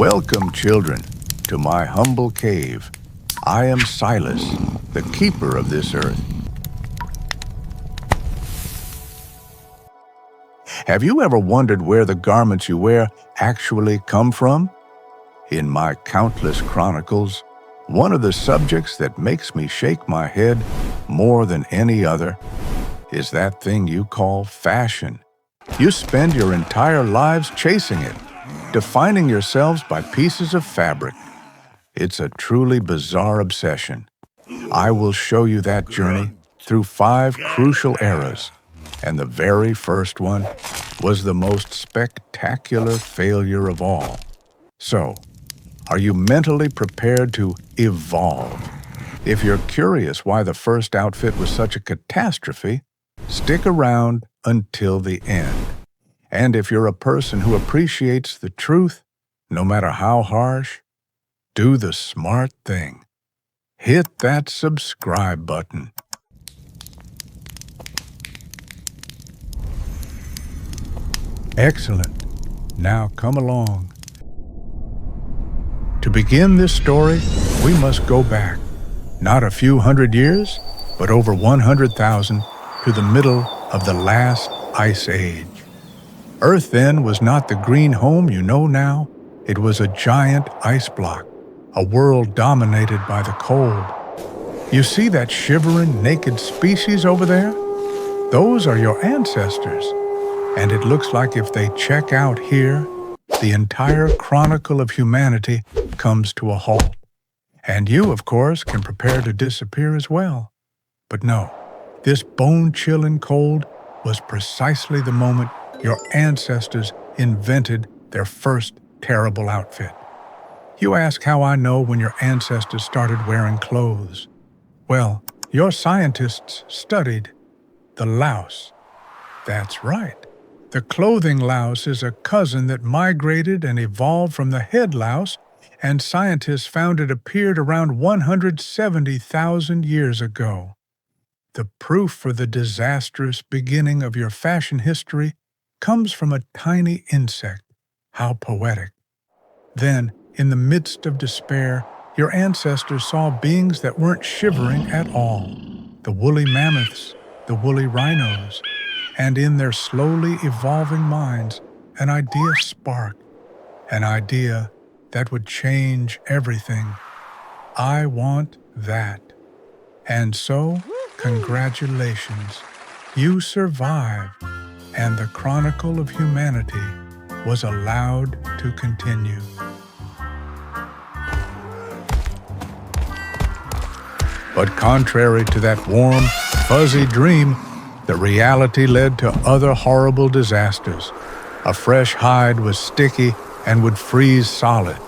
Welcome, children, to my humble cave. I am Silas, the keeper of this earth. Have you ever wondered where the garments you wear actually come from? In my countless chronicles, one of the subjects that makes me shake my head more than any other is that thing you call fashion. You spend your entire lives chasing it, defining yourselves by pieces of fabric. It's a truly bizarre obsession. I will show you that journey through 5 crucial eras, and the very first one was the most spectacular failure of all. So, are you mentally prepared to evolve? If you're curious why the first outfit was such a catastrophe, stick around until the end. And if you're a person who appreciates the truth, no matter how harsh, do the smart thing. Hit that subscribe button. Excellent. Now come along. To begin this story, we must go back, not a few hundred years, but over 100,000 to the middle of the last ice age. Earth then was not the green home you know now. It was a giant ice block, a world dominated by the cold. You see that shivering, naked species over there? Those are your ancestors. And it looks like if they check out here, the entire chronicle of humanity comes to a halt. And you, of course, can prepare to disappear as well. But no, this bone-chilling cold was precisely the moment your ancestors invented their first terrible outfit. You ask how I know when your ancestors started wearing clothes. Well, your scientists studied the louse. That's right. The clothing louse is a cousin that migrated and evolved from the head louse, and scientists found it appeared around 170,000 years ago. The proof for the disastrous beginning of your fashion history comes from a tiny insect. How poetic. Then, in the midst of despair, your ancestors saw beings that weren't shivering at all. The woolly mammoths, the woolly rhinos, and in their slowly evolving minds, an idea sparked. An idea that would change everything. I want that. And so, congratulations. You survived, and the chronicle of humanity was allowed to continue. But contrary to that warm, fuzzy dream, the reality led to other horrible disasters. A fresh hide was sticky and would freeze solid.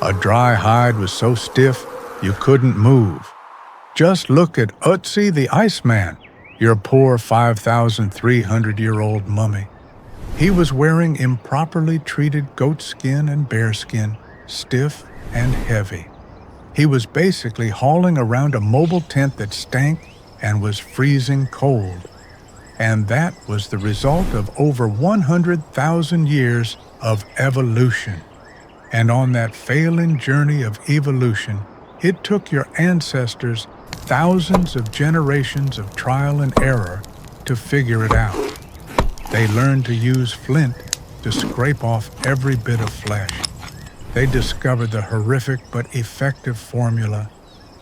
A dry hide was so stiff you couldn't move. Just look at Utsi the Iceman, your poor 5,300-year-old mummy. He was wearing improperly treated goat skin and bear skin, stiff and heavy. He was basically hauling around a mobile tent that stank and was freezing cold. And that was the result of over 100,000 years of evolution. And on that failing journey of evolution, it took your ancestors thousands of generations of trial and error to figure it out. They learned to use flint to scrape off every bit of flesh. They discovered the horrific but effective formula: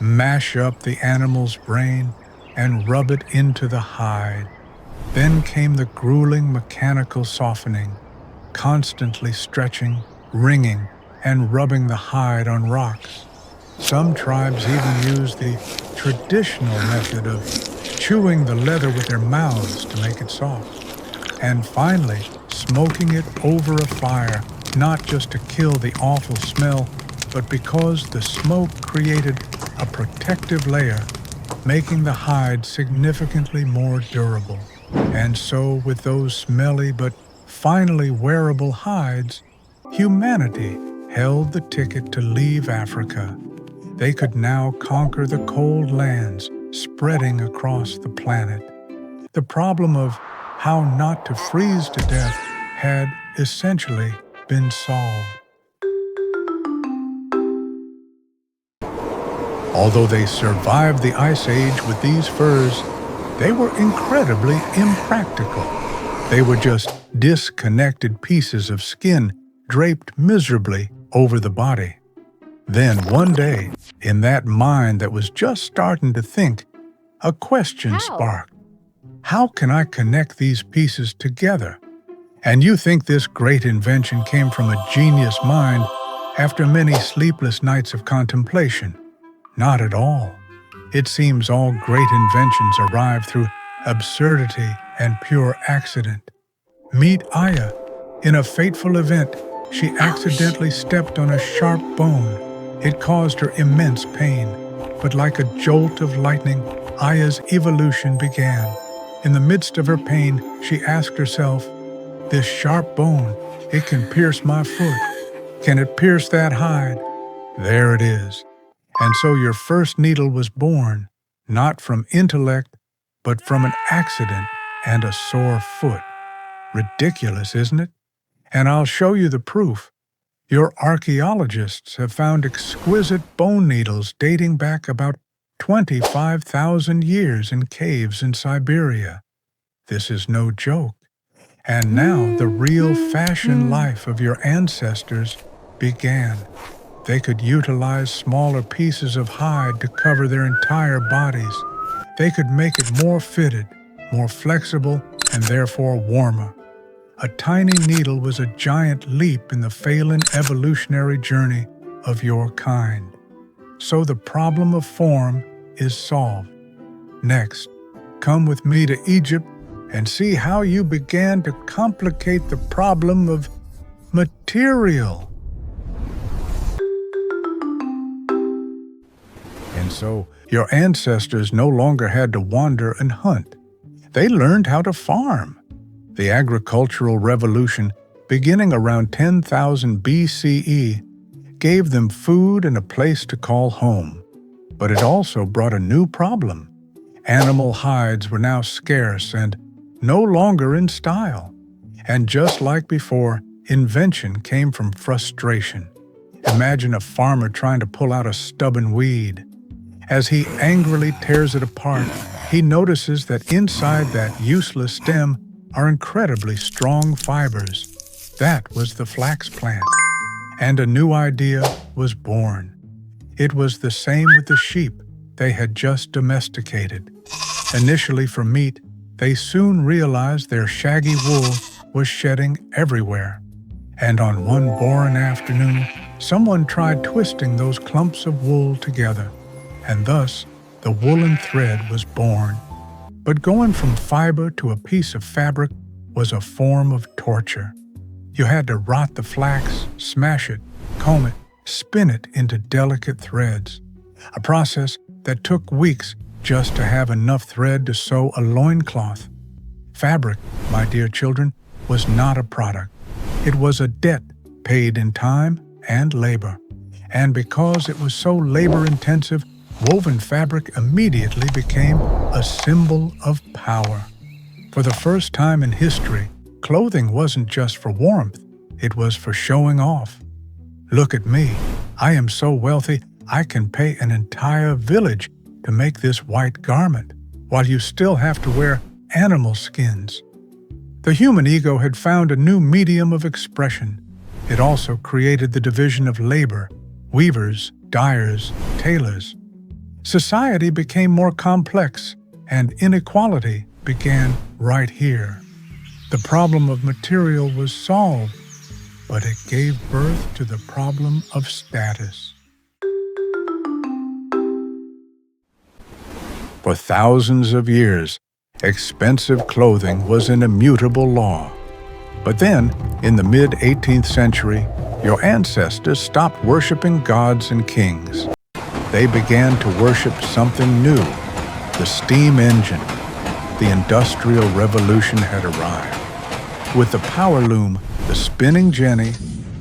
mash up the animal's brain and rub it into the hide. Then came the grueling mechanical softening, constantly stretching, wringing, and rubbing the hide on rocks. Some tribes even used the traditional method of chewing the leather with their mouths to make it soft. And finally, smoking it over a fire, not just to kill the awful smell, but because the smoke created a protective layer, making the hide significantly more durable. And so, with those smelly but finally wearable hides, humanity held the ticket to leave Africa. They could now conquer the cold lands spreading across the planet. The problem of how not to freeze to death had essentially been solved. Although they survived the Ice Age with these furs, they were incredibly impractical. They were just disconnected pieces of skin draped miserably over the body. Then one day, in that mind that was just starting to think, a question sparked. How can I connect these pieces together? And you think this great invention came from a genius mind after many sleepless nights of contemplation? Not at all. It seems all great inventions arrive through absurdity and pure accident. Meet Aya. In a fateful event, she accidentally stepped on a sharp bone. It caused her immense pain, but like a jolt of lightning, Aya's evolution began. In the midst of her pain, she asked herself, "This sharp bone, it can pierce my foot. Can it pierce that hide?" There it is. And so your first needle was born, not from intellect, but from an accident and a sore foot. Ridiculous, isn't it? And I'll show you the proof. Your archaeologists have found exquisite bone needles dating back about 25,000 years in caves in Siberia. This is no joke. And now the real fashion life of your ancestors began. They could utilize smaller pieces of hide to cover their entire bodies. They could make it more fitted, more flexible, and therefore warmer. A tiny needle was a giant leap in the Phelan evolutionary journey of your kind. So the problem of form is solved. Next, come with me to Egypt and see how you began to complicate the problem of material. And so, your ancestors no longer had to wander and hunt. They learned how to farm. The agricultural revolution, beginning around 10,000 BCE, gave them food and a place to call home. But it also brought a new problem. Animal hides were now scarce and no longer in style. And just like before, invention came from frustration. Imagine a farmer trying to pull out a stubborn weed. As he angrily tears it apart, he notices that inside that useless stem are incredibly strong fibers. That was the flax plant. And a new idea was born. It was the same with the sheep they had just domesticated. Initially for meat, they soon realized their shaggy wool was shedding everywhere. And on one boring afternoon, someone tried twisting those clumps of wool together. And thus, the woolen thread was born. But going from fiber to a piece of fabric was a form of torture. You had to rot the flax, smash it, comb it, spin it into delicate threads, a process that took weeks just to have enough thread to sew a loincloth. Fabric, my dear children, was not a product. It was a debt paid in time and labor. And because it was so labor-intensive, woven fabric immediately became a symbol of power. For the first time in history, clothing wasn't just for warmth, it was for showing off. Look at me. I am so wealthy, I can pay an entire village to make this white garment, while you still have to wear animal skins. The human ego had found a new medium of expression. It also created the division of labor, weavers, dyers, tailors. Society became more complex, and inequality began right here. The problem of material was solved, but it gave birth to the problem of status. For thousands of years, expensive clothing was an immutable law. But then, in the mid-18th century, your ancestors stopped worshiping gods and kings. They began to worship something new, the steam engine. The Industrial Revolution had arrived. With the power loom, the spinning jenny,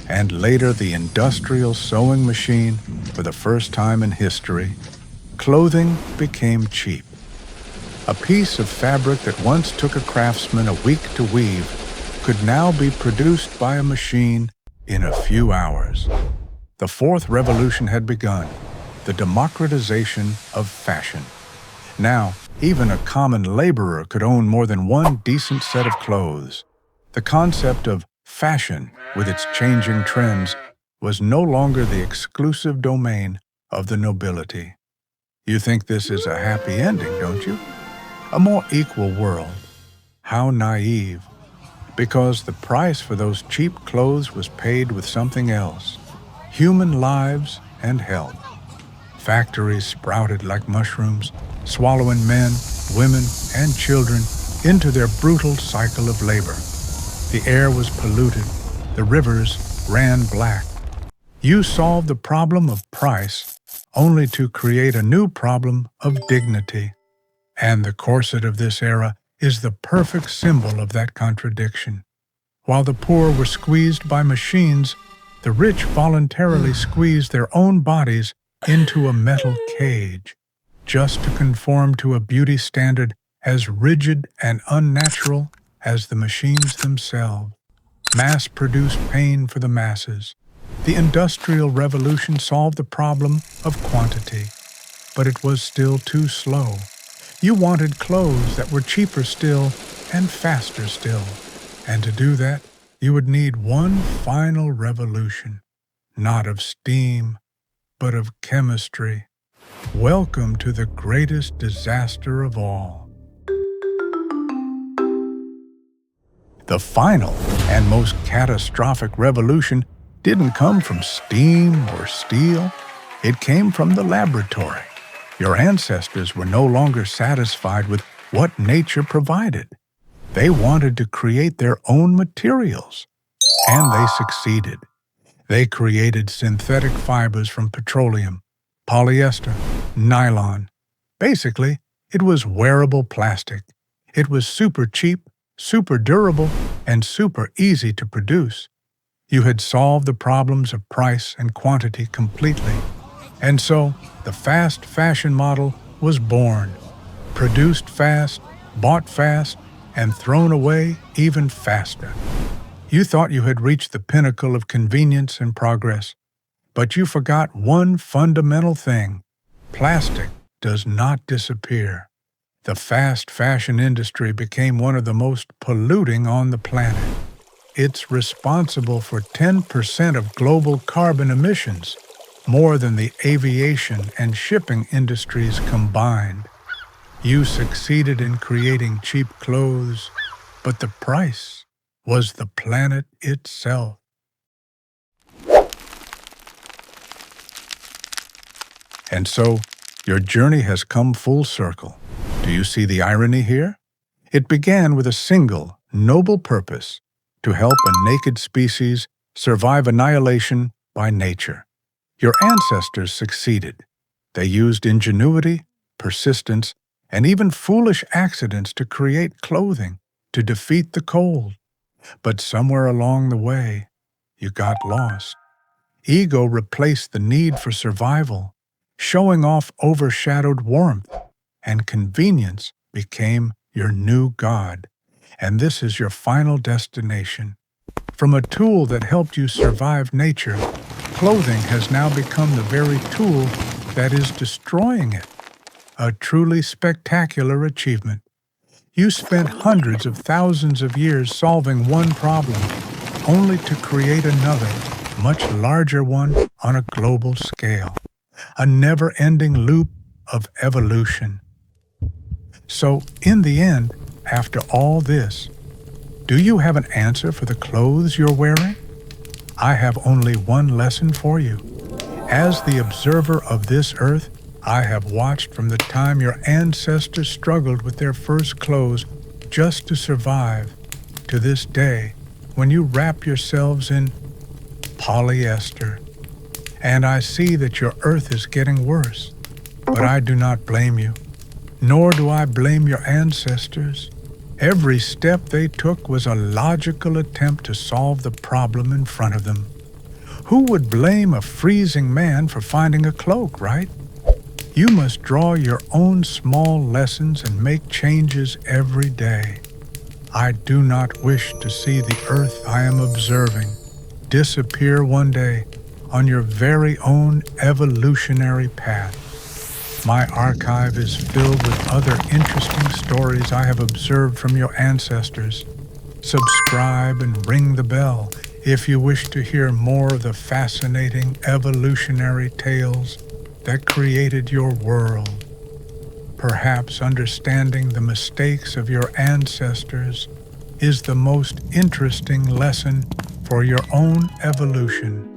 and later the industrial sewing machine, for the first time in history, clothing became cheap. A piece of fabric that once took a craftsman a week to weave could now be produced by a machine in a few hours. The fourth revolution had begun. the democratization of fashion. Now, even a common laborer could own more than one decent set of clothes. The concept of fashion, with its changing trends, was no longer the exclusive domain of the nobility. You think this is a happy ending, don't you? A more equal world. How naive. Because the price for those cheap clothes was paid with something else. Human lives and health. Factories sprouted like mushrooms, swallowing men, women, and children into their brutal cycle of labor. The air was polluted. The rivers ran black. You solved the problem of price only to create a new problem of dignity. And the corset of this era is the perfect symbol of that contradiction. While the poor were squeezed by machines, the rich voluntarily squeezed their own bodies into a metal cage, just to conform to a beauty standard as rigid and unnatural as the machines themselves. Mass-produced pain for the masses. The Industrial Revolution solved the problem of quantity, but it was still too slow. You wanted clothes that were cheaper still and faster still. And to do that, you would need one final revolution, not of steam, but of chemistry. Welcome to the greatest disaster of all. The final and most catastrophic revolution didn't come from steam or steel. It came from the laboratory. Your ancestors were no longer satisfied with what nature provided. They wanted to create their own materials, and they succeeded. They created synthetic fibers from petroleum, polyester, nylon. Basically, it was wearable plastic. It was super cheap, super durable, and super easy to produce. You had solved the problems of price and quantity completely. And so, the fast fashion model was born. Produced fast, bought fast, and thrown away even faster. You thought you had reached the pinnacle of convenience and progress, but you forgot one fundamental thing. Plastic does not disappear. The fast fashion industry became one of the most polluting on the planet. It's responsible for 10% of global carbon emissions, more than the aviation and shipping industries combined. You succeeded in creating cheap clothes, but the price was the planet itself. And so, your journey has come full circle. Do you see the irony here? It began with a single, noble purpose: to help a naked species survive annihilation by nature. Your ancestors succeeded. They used ingenuity, persistence, and even foolish accidents to create clothing, to defeat the cold. But somewhere along the way, you got lost. Ego replaced the need for survival. Showing off overshadowed warmth, and convenience became your new god. And this is your final destination. From a tool that helped you survive nature, clothing has now become the very tool that is destroying it. A truly spectacular achievement. You spent hundreds of thousands of years solving one problem, only to create another, much larger one on a global scale. A never-ending loop of evolution. So, in the end, after all this, do you have an answer for the clothes you're wearing? I have only one lesson for you. As the observer of this earth, I have watched from the time your ancestors struggled with their first clothes just to survive, to this day, when you wrap yourselves in polyester. And I see that your earth is getting worse. But I do not blame you, nor do I blame your ancestors. Every step they took was a logical attempt to solve the problem in front of them. Who would blame a freezing man for finding a cloak, right? You must draw your own small lessons and make changes every day. I do not wish to see the earth I am observing disappear one day on your very own evolutionary path. My archive is filled with other interesting stories I have observed from your ancestors. Subscribe and ring the bell if you wish to hear more of the fascinating evolutionary tales that created your world. Perhaps understanding the mistakes of your ancestors is the most interesting lesson for your own evolution.